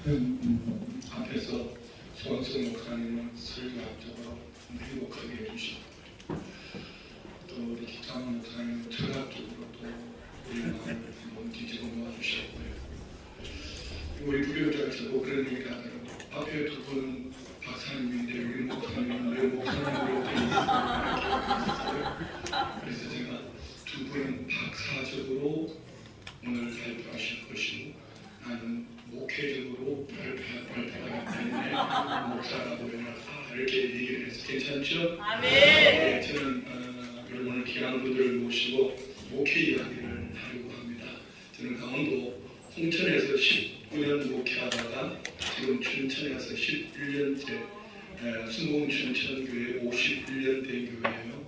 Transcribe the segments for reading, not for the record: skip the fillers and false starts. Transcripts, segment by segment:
앞에서 소원성 목사님은 설교학적으로 행복하게 해주시고 또 우리 기창 목사님은 철학적으로 또 우리 마음을 한번 뒤집어 놓아주셨고요. 우리 부교자 저도 그러니까 앞에 두 분은 박사님인데 우리 목사님은 왜 목사님으로 되어 있습니다. 그래서 제가 두 분은 박사적으로 오늘 발표하실 것이고 나는 목회적으로 발표하기 때문에 목사라고 해라 이렇게 얘기를 해서 괜찮죠? 아멘. 네, 저는 오늘 귀한 분들을 모시고 목회 이야기를 하려고 합니다. 저는 강원도 홍천에서 19년 목회하다가 지금 춘천에서 11년째 순공 춘천교회 51년 된 교회예요.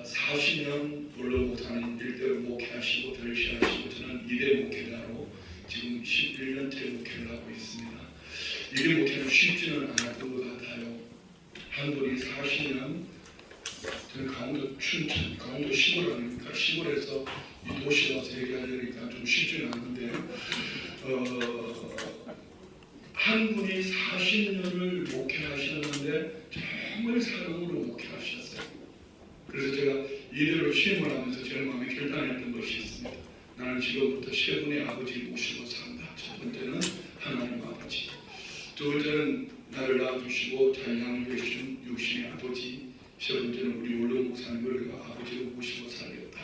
40년 원로 목사님 1대 목회하시고 덜시하시고 저는 2대 목회자로 지금 11년째 목회를 하고 있습니다. 2대 목회는 쉽지는 않았던 것 같아요. 한 분이 40년 저는 강원도 춘천, 강원도 시골 아닙니까? 시골에서 이 도시 와서 얘기하려니까 좀 쉽지는 않은데 한 분이 40년을 목회하셨는데 정말 사랑으로 목회하셨어요. 그래서 제가 이대로 시험을 하면서 제 마음에 결단했던 것이 있습니다. 나는 지금부터 세 분의 아버지 모시고 산다. 첫 번째는 하나님 아버지, 두 번째는 나를 낳아주시고 잘 양육해 주신 육신의 아버지, 세 번째는 우리 원로 목사님을 아버지로 모시고 살겠다.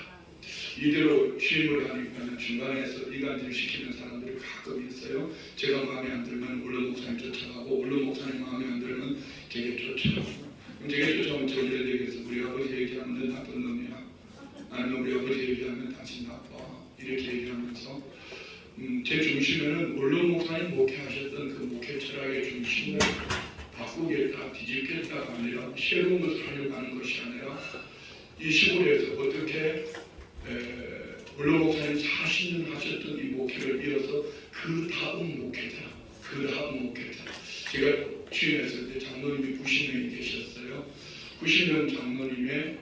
이대로 시험을 하니까 중간에서 이간질 시키는 사람들이 가끔 있어요. 제가 마음에 안 들면 원로 목사님 쫓아가고 원로 목사님 마음에 안 들면 제게 쫓아가고. 제게 쫓아오면 저를 얘기해서 우리 아버지 얘기하면 너 나쁜 놈이야. 아니면 우리 아버지 얘기하면 당신 나빠. 이렇게 얘기하면서 제 중심에는 원로 목사님 목회하셨던 그 목회 철학의 중심을 바꾸겠다, 뒤집겠다가 아니라 새로운 것을 하려고 하는 것이 아니라 이 시골에서 어떻게 원로 목사님 40년 하셨던 이 목회를 이어서 그 다음 목회자 제가 취임했을 때 장로님이 90명이 계셨어요. 90명 장로님의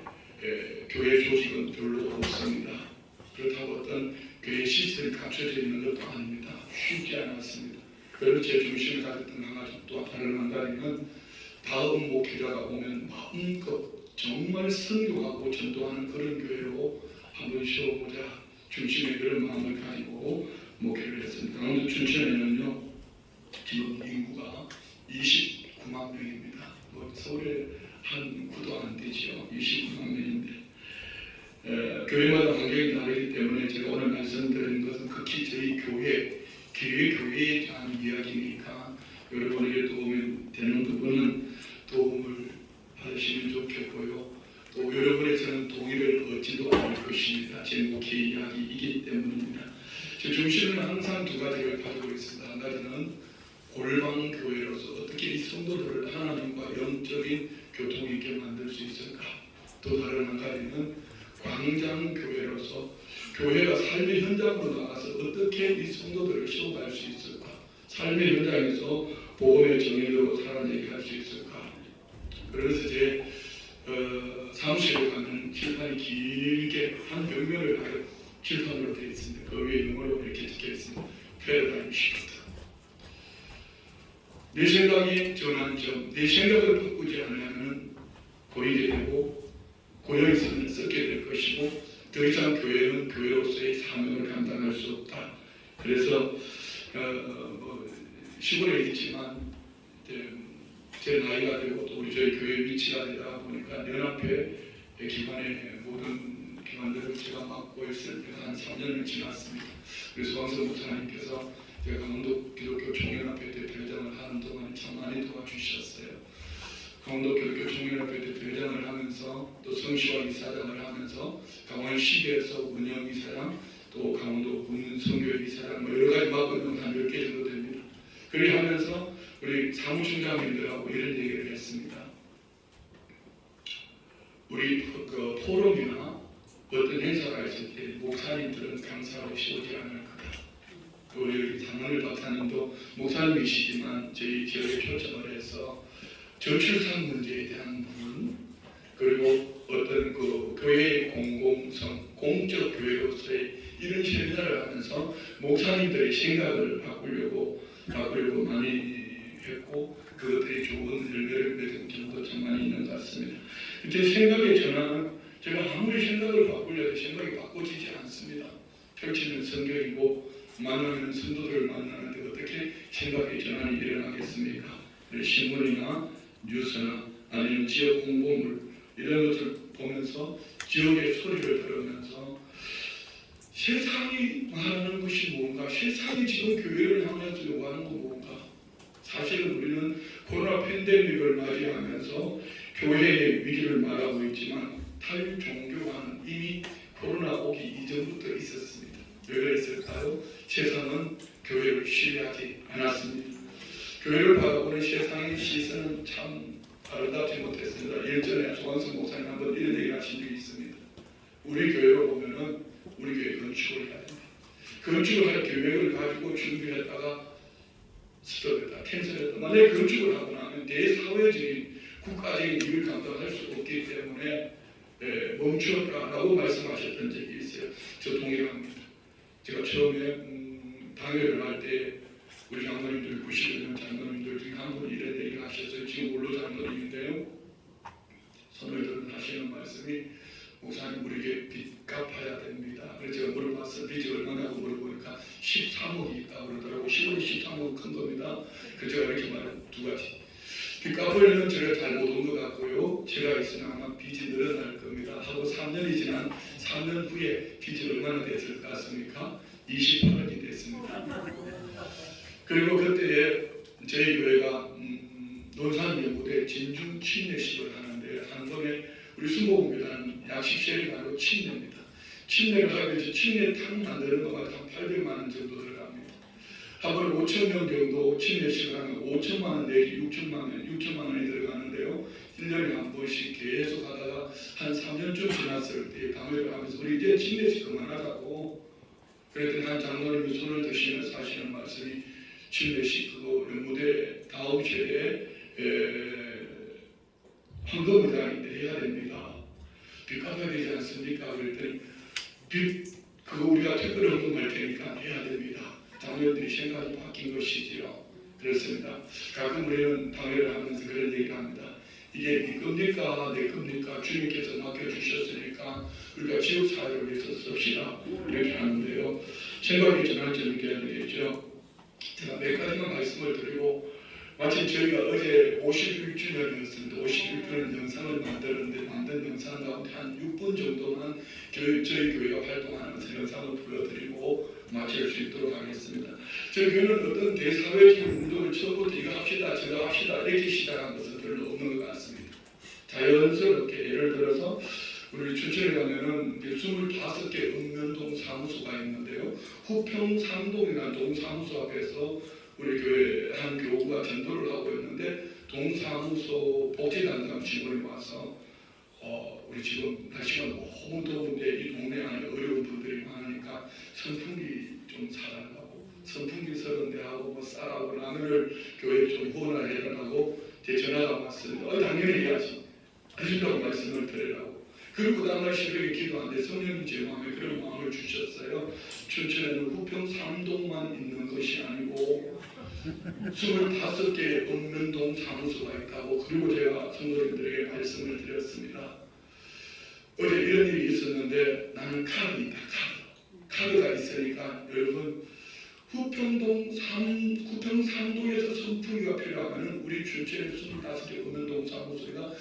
교회 조직은 별로 없습니다. 그렇다고 어떤 교회 시스템이 갖춰져 있는 것도 아닙니다. 쉽지 않았습니다. 그래서 제 중심을 가졌던 한 가지 또 다른 한 가지는 다음 목회자가 오면 마음껏 정말 선교하고 전도하는 그런 교회로 한번 세워보자. 중심에 그런 마음을 가지고 목회를 했습니다. 강원도 춘천에는요 지금 인구가 29만 명입니다. 서울에 한 9도 안 되죠. 29만 명인데 교회마다 환경이 다르기 때문에 제가 오늘 말씀드리는 것은 극히 저희 교회에 대한 이야기니까 여러분에게 도움이 되는 부분은 도움을 받으시면 좋겠고요. 또 여러분의 저는 동의를 얻지도 않을 것입니다. 제 목회 이야기이기 때문입니다. 제 중심은 항상 두 가지를 가지고 있습니다. 한 가지는 골방교회로서 어떻게 이 성도들을 하나님과 영적인 교통이 있게 만들 수 있을까. 또 다른 한 가지는 광장교회로서 교회가 삶의 현장으로 나가서 어떻게 이 성도들을 세워갈 수 있을까. 삶의 현장에서 복음의 정의로 살아내게 할 수 있을까. 그래서 제 사무실에 가면 칠판이 길게 한 벽면을 가득 칠판으로 되어 있습니다. 그 위에 영어로 이렇게 적혀 있습니다. 패러다임 시프트. 내 생각이 전환점, 내 생각을 바꾸지 않으면 고이게 되고 고여있으면 썩게 될 것이고 더 이상 교회는 교회로서의 사명을 감당할 수 없다. 그래서 시골에 있지만 제 나이가 되고 또 우리 저희 교회 위치가 되다 보니까 연합회 기관의 모든 기관들을 제가 맡고 있을 때가 한 3년을 지났습니다. 그래서 왕성 목사님께서 제가 강원도 기독교 총연합회 대표회장을 하는 동안 참 많이 도와주셨어요. 강원도 기독교 총연합회 대표회장을 하면서 또 성시와 이사장을 하면서 강원시에서 운영 이사장 또 강원도 군선교회 이사장 여러 가지 맡고 있는 한 10개 정도 됩니다. 그렇게 하면서 우리 사무총장님들하고 이런 얘기를 했습니다. 우리 그 포럼이나 어떤 행사가 있을 때 목사님들은 강사로 세우지 않을 거다. 우리 장원일 박사님도 목사님이시지만 저희 지역에 초청을 해서 저출산 문제에 대한 부분 그리고 어떤 그 교회의 공공성, 공적 교회로서의 이런 세미나를 하면서 하면서 목사님들의 생각을 바꾸려고 많이 했고 그것들이 좋은 열매를 맺은 경우도 참 많이 있는 것 같습니다. 제 생각의 전환은 제가 아무리 생각을 바꾸려도 생각이 바꿔지지 않습니다. 펼치는 성경이고 만나는 성도들을 만나는데 어떻게 생각의 전환이 일어나겠습니까? 신문이나 뉴스나 아니면 지역 홍보물 이런 것을 보면서 지역의 소리를 들으면서 세상이 말하는 것이 뭔가, 세상이 지금 교회를 향해서 요구하는 건 뭔가. 사실은 우리는 코로나 팬데믹을 맞이하면서 교회의 위기를 말하고 있지만 탈종교화는 이미 코로나 오기 이전부터 있었습니다. 왜 그랬을까요? 세상은 교회를 신뢰하지 않았습니다. 교회를 바라보는 세상의 시선은 참 아름답지 못했습니다. 예전에 조한성 목사님 한번 이런 얘기를 하신 적이 있습니다. 우리 교회로 보면은 우리 교회 건축을 해야 된다. 건축을 할 계획을 가지고 준비했다가 스톱했다, 캔슬했다. 만약에 건축을 하고 나면 대사회적인 국가적인 일을 감당할 수 없기 때문에 멈추었다라고 말씀하셨던 적이 있어요. 저 동의합니다. 제가 처음에 당회를 할 때 우리 장로님들 90년 장로님들 중에 한 분이 이런 얘기를 하셨어요. 지금 원로 장로님인데요. 선배들은 하시는 말씀이 목사님 우리에게 빚 갚아야 됩니다. 그래서 제가 물어봤어요. 빚이 얼마냐고 물어보니까 13억이 있다고 그러더라고요. 10억이 13억 큰 겁니다. 그래서 제가 이렇게 말해요. 두 가지. 빚 갚으려면 제가 잘못 온 것 같고요. 제가 있으면 아마 빚이 늘어날 겁니다. 하고 3년이 지난 3년 후에 빚이 얼마나 됐을 것 같습니까? 28억이 됐습니다. 그리고 그때에 저희 교회가 논산연구대 진중 침례식을 하는데 한 번에 우리 순복음교단 약 10세를 가지고 침례입니다. 침례를 하기 위해서 침례탕 만드는 것마다 한 800만 원 정도 들어갑니다. 한 번에 5,000명 정도 침례식을 하면 5천만 원 내지 6천만 원이 들어가는데요. 1년에 한 번씩 계속 하다가 한 3년쯤 지났을 때 강의를 하면서 우리 이제 침례식 그만하자고 그랬더니 한 장로님이 손을 드시면서 하시는 말씀이 침례식 그거 연무대 다음 세대에 황금의장인데 해야 됩니다. 빚 갚아야 되지 않습니까? 그랬더니 빚 그거 우리가 특별 헌금할 테니까 해야 됩니다. 장로님들이 생각이 바뀐 것이지요. 그렇습니다. 가끔 우리는 당회를 하면서 그런 얘기를 합니다. 이게 네 겁니까? 내 겁니까? 주님께서 맡겨주셨으니까 우리가 지역사회를 위해서 씁시다. 이렇게 하는데요. 생각이 전환점이 돼야 되겠죠. 제가 몇 가지만 말씀을 드리고 마침 저희가 어제 51주년이었습니다. 51주년 영상을 만들었는데 만든 영상 가운데 한 6분 정도만 저희 교회가 활동하면서 영상을 불러드리고 마칠 수 있도록 하겠습니다. 저희 교회는 어떤 대사회적인 운동을 처음부터 이거 합시다 저거 합시다 이렇게 시작한 것은 별로 없는 것 같습니다. 자연스럽게 예를 들어서 우리 춘천에 가면은 25개 읍면동 사무소가 있는데요. 후평상동이라는 동사무소 앞에서 우리 교회 한 교우가 전도를 하고 있는데 동사무소 복지단장 직원이 와서 우리 지금 날씨가 너무 더운데 이 동네 안에 어려운 분들이 많으니까 선풍기 좀 사달라고 선풍기 서는데 하고 뭐 쌀하고 라면을 교회에 좀 후원을 해달라고 제 전화가 왔습니다. 당연히 해야지 해준다고 말씀을 드리라고. 그리고 다음날 새벽에 기도하는데 성령님 제 마음에 그런 마음을 주셨어요. 춘천에는 후평 3동만 있는 것이 아니고 25개 읍면동 사무소가 있다고. 그리고 제가 성도님들에게 말씀을 드렸습니다. 어제 이런 일이 있었는데 나는 카드 있다. 카드가 있으니까 여러분 후평 3동에서 선풍기가 필요하면 우리 춘천에 25개 읍면동 사무소가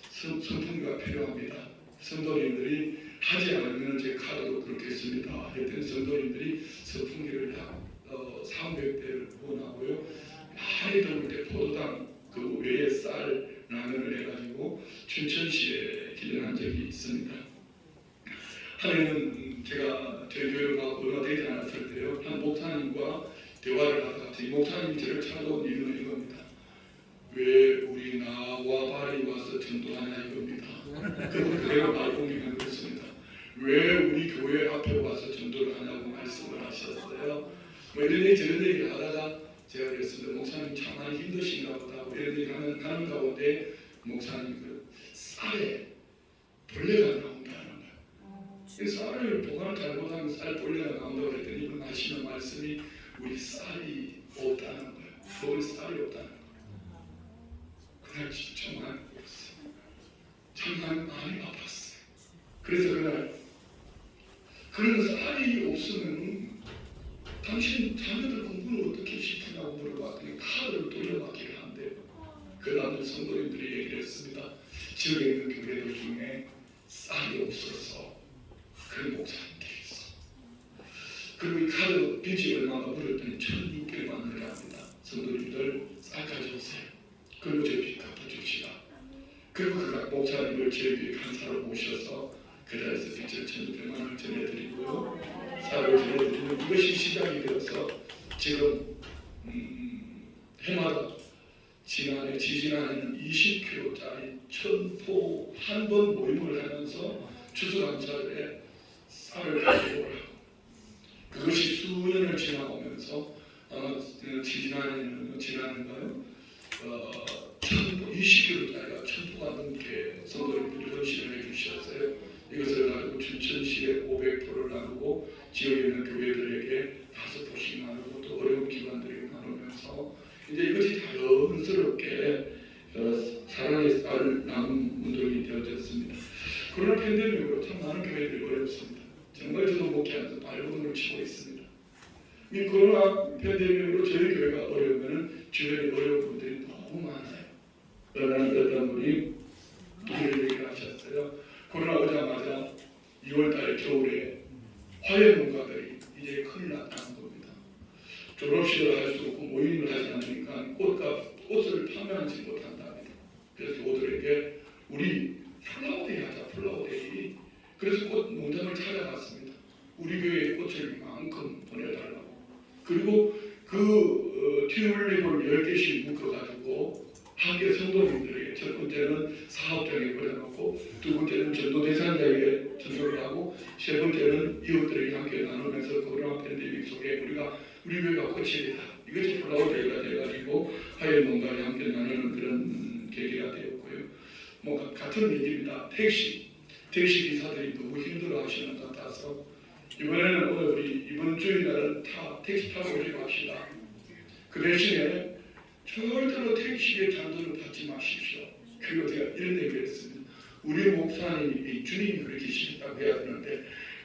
선풍기가 필요합니다. 성도님들이 하지 않으면 제 카드로 그렇게 씁니다. 했더니 성도님들이 선풍기를 약 300대를 후원하고요. 많이 더울 때 포도당 그 외에 쌀 라면을 해가지고 춘천시에 기증한 적이 있습니다. 하나는 제가 저희 교회가 얼마 되지 않았을 때요. 한 목사님과 대화를 하다가 이 목사님이 저를 찾아온 이유는 이겁니다. 왜 우리 나와 발이 와서 전도하냐 이겁니다. 그대로 말공개한 것입니다. 왜 우리 교회 앞에 와서 전도를 하냐고 말씀을 하셨어요. 뭐 이런 얘기 저런 얘기를 하다가 제가 그랬습니다. 목사님 참 많이 힘드신가 보다 하고 이런 얘기를 하는 가운데 목사님 그 쌀에 벌레가 나온다는 거예요. 이 쌀을 보관을 잘못하면 쌀 벌레가 나온다고 그랬더니 이분 하시는 말씀이 우리 쌀이 없다는 거예요. 먹을 쌀이 없다는 거예요. 그날 진짜 많이 울었어요. 정말 많이 아팠어요. 그래서 그날 그런 쌀이 없으면 당신 자녀들 공부는 어떻게 시키냐고 물어봤더니 카드를 돌려받기를 한대요. 그 다음에 성도님들이 얘기를 했습니다. 지역에 있는 교회들 중에 쌀이 없어서 그 목사님들이 있어. 그리고 이 카드 빚이 얼마나 물었더니 1,600만 원을 합니다. 성도님들 쌀 가져오세요. 그리고 저 빚 갚아줍시다. 그리고 그 목사님을 저희 간사로 모셔서 그 자리에서 빚을 1,600만 원을 전해드리고요. 쌀을 전해드리는 이것이 시작이 되어서 지금 해마다 지지난해는 20kg짜리 천포 한 번 모임을 하면서 추수감사절에 쌀을 가지고 오라고. 그것이 수년을 지나오면서 아마 지난해는 지난해인가요? 20kg짜리가 천포가 넘게 성도님들이 헌신을 해주셨어요. 이것을 가지고 춘천시에 500포를 나누고 지역에 있는 교회들에게 5포씩 나누고 또 어려운 기관들에게 나누면서 이제 이것이 자연스럽게 사랑의 쌀 나눔 운동이 되어졌습니다. 코로나 팬데믹으로 참 많은 교회들이 어렵습니다. 정말 저도 목회하면서 발버둥을 치고 있습니다. 이 코로나 팬데믹으로 저희 교회가 어려우면 주변에 어려운 분들이 너무 많아요. 어떤 분이 이런 얘기를 하셨어요. 코로나 오자마자 2월달 겨울에 화훼 농가들이 이제 큰일 났다는 겁니다. 졸업식을 할 수 없고 모임을 하지 않으니까 꽃을 판매하지 못한답니다. 그래서 그들에게 우리 플라워데이 하자, 플라워데이. 그래서 꽃 농장을 찾아갔습니다. 우리 교회에 꽃을 이만큼 보내달라고. 그리고 그 튤립을 10개씩 묶어가지고 학교 성도님들에게 첫 번째는 사업장에 보내놓고 두 번째는 전도 대상자에게 전도를 하고 세 번째는 이웃들에게 함께 나누면서 코로나 팬데믹 속에 우리 교회가 꽃이 되다. 이것이 플라워데이가 돼가지고 화훼 농가에 함께 나누는 그런 계기가 되었고요. 뭐 같은 얘기입니다. 택시 기사들이 너무 힘들어하시는 것 같아서 이번에는 오늘 우리 이번 주일날은 택시 타고 오지 맙시다. 그 대신에 절대로 택시비의 잔돈을 받지 마십시오. 그리고 제가 이런 얘기를 했습니다. 우리 목사님이 주님이 그렇게 싫다고 해야 되는데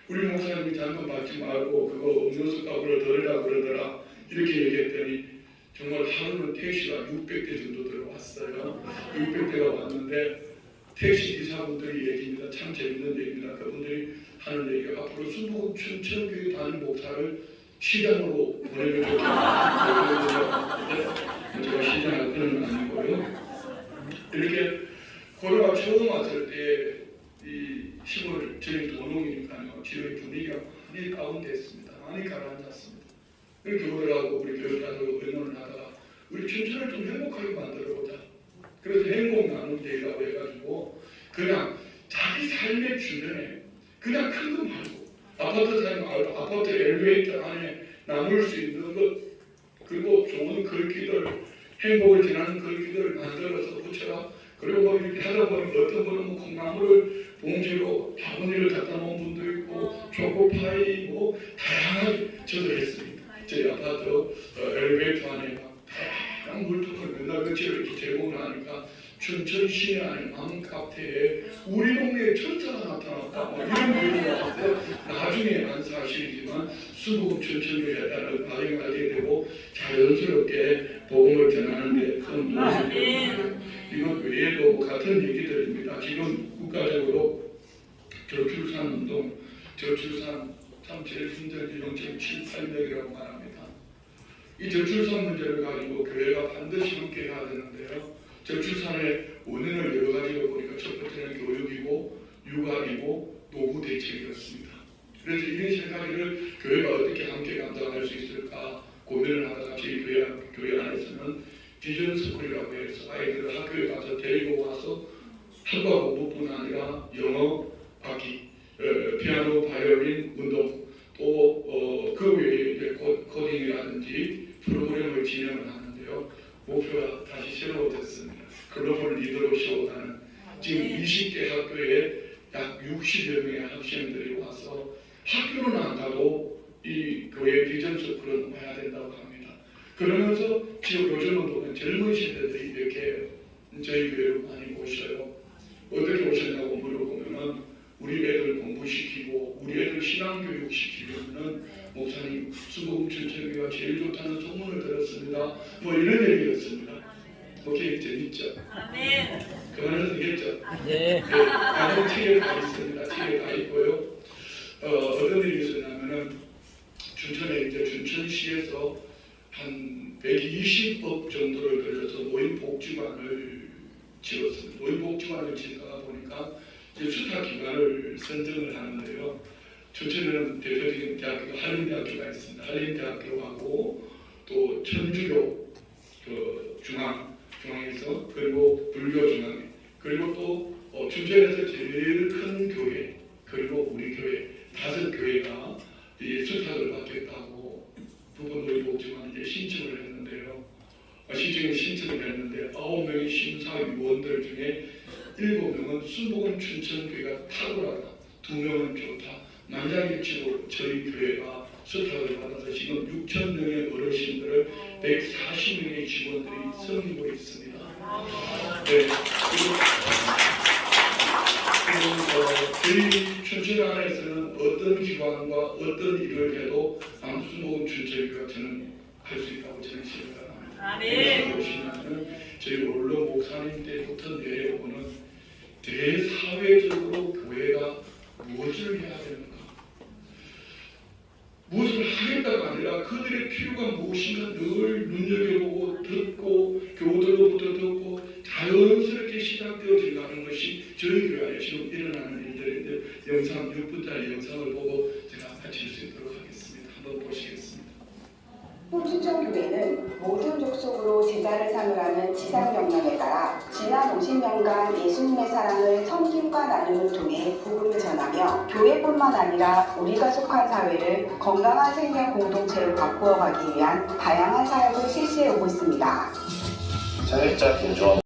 우리 목사님이 잔돈 받지 말고 그거 음료수 값으로 덜으라 그러더라 이렇게 얘기했더니 정말 하루는 택시가 600대 정도 들어왔어요. 600대가 왔는데 택시 기사분들이 얘기입니다. 참 재밌는 얘기입니다. 그분들이 하는 얘기가 앞으로 순복음 춘천교회 담임 목사를 시장으로 보내면 좋겠다. 제가 시장을 그런 건 아니고요. 이렇게 코로나 처음 왔을 때 이 시골 저희 도농이니까요. 지역의 분위기가 많이 다운됐습니다. 많이 가라앉았습니다. 그래서 교우들하고 우리 교육자들하고 의논을 하다가 우리 춘천을 좀 행복하게 만들어보자. 그래서 행복 나눔 데이라고 해가지고 그냥 자기 삶의 주변에 그냥 큰 거 말고 아파트 살면 아파트 엘리베이터 안에 나눌 수 있는 것 그리고 좋은 글귀들 행복을 전하는 글귀들을 만들어서 붙여라. 그리고 뭐 이렇게 하다 보니 어떤 분은 뭐 콩나물을 봉지로 바구니를 갖다 놓은 분도 있고 초코파이 뭐 다양하게 저도 했습니다. 저희 아파트 엘리베이터 안에 다양한 물품을 맨날 며칠 이렇게 제공을 하니까 춘천 시내 안에 맘카페에 우리 동네에 천사가 나타났다 뭐 이런 얘기가 나왔고 나중에 안 사실이지만 순복음 춘천교회라는 발행을 하게 되고 자연스럽게 복음을 전하는 데 큰 도움이 됩니다. 이것 외에도 같은 얘기들입니다. 지금 국가적으로 저출산 운동, 저출산 참 제일 힘든 0.78명이라고 말합니다. 이 저출산 문제를 가지고 교회가 반드시 함께 해야 되는데요. 저출산의 원인을 여러 가지로 보니까 첫 번째는 교육이고 육아이고 노후 대책이었습니다. 그래서 이런 세 가지를 교회가 어떻게 함께 감당할 수 있을까 고민을 하다가 저희 교회 안에서는 비전 스쿨이라고 해서 아이들을 학교에 가서 데리고 와서 학과 공부뿐 아니라 영어, 악기, 피아노, 바이올린, 운동 또 그 외에 이제 코딩이라든지 프로그램을 진행을 하는데요. 목표가 다시 새로워졌습니다. 글로벌 리더로 세워가는 지금 20개 학교에 약 60여 명의 학생들이 와서 학교는 안 가도 이 교회 비전 서클은 와야 된다고 합니다. 그러면서 지금 요즘은 보면 젊은 세대들이 이렇게 저희 교회를 많이 오셔요. 어떻게 오셨냐고 물어보면은 우리 애들 공부시키고 우리 애들 신앙교육 시키려면은 목사님 수복음 춘천교회가 제일 좋다는 소문을 들었습니다. 뭐 이런 얘기였습니다. 오케이, 재밌죠? 그만해도 되겠죠? 네. 다른 책에 다 있습니다. 책에 다 있고요. 어떤 일이 있었냐면은 춘천에 이제 춘천시에서 한 120억 정도를 들여서 노인복지관을 지었습니다. 노인복지관을 짓다가 보니까 이제 수탁 기관을 선정을 하는데요. 춘천에는 대표적인 대학교가 한림대학교가 있습니다. 한림대학교하고 또 천주교 중앙에서 그리고 불교중앙에 그리고 또 춘천에서 제일 큰 교회 그리고 우리 교회 5교회가 이 수탁을 받겠다고 부분노인복지관 이제 신청을 했는데요. 신청을 했는데 9명의 심사위원들 중에 7명은 순복음 춘천교회가 탁월하다, 2명은 좋다, 만장일치로 저희 교회가 수탁을 받아서 지금 6,000명의 어르신들을 140명의 직원들이 섬기고 있습니다. 네, 저희 춘천 안에서는 어떤 기관과 어떤 일을 해도 순복음 춘천교회가 저는 할 수 있다고 저는 생각합니다. 아멘. 보시면은 저희 원로 목사님 때부터 내려오는 대사회적으로 교회가 무엇을 해야 되는가? 무엇을 하겠다가 아니라 그들의 필요가 무엇인가 늘 눈여겨보고 듣고 교우들로부터 듣고 자연스럽게 시작되어진다는 것이 저희 교회에 지금 일어나는 일들인데 영상 6분짜리 영상을 보고 제가 마칠 수 있도록 하겠습니다. 한번 보시겠습니다. 춘천교회는 모든 족속으로 제자를 삼으라는 지상명령에 따라 지난 50년간 예수님의 사랑을 섬김과 나눔을 통해 복음을 전하며 교회뿐만 아니라 우리가 속한 사회를 건강한 생명 공동체로 바꾸어가기 위한 다양한 사역을 실시해 오고 있습니다. 사역자 김주원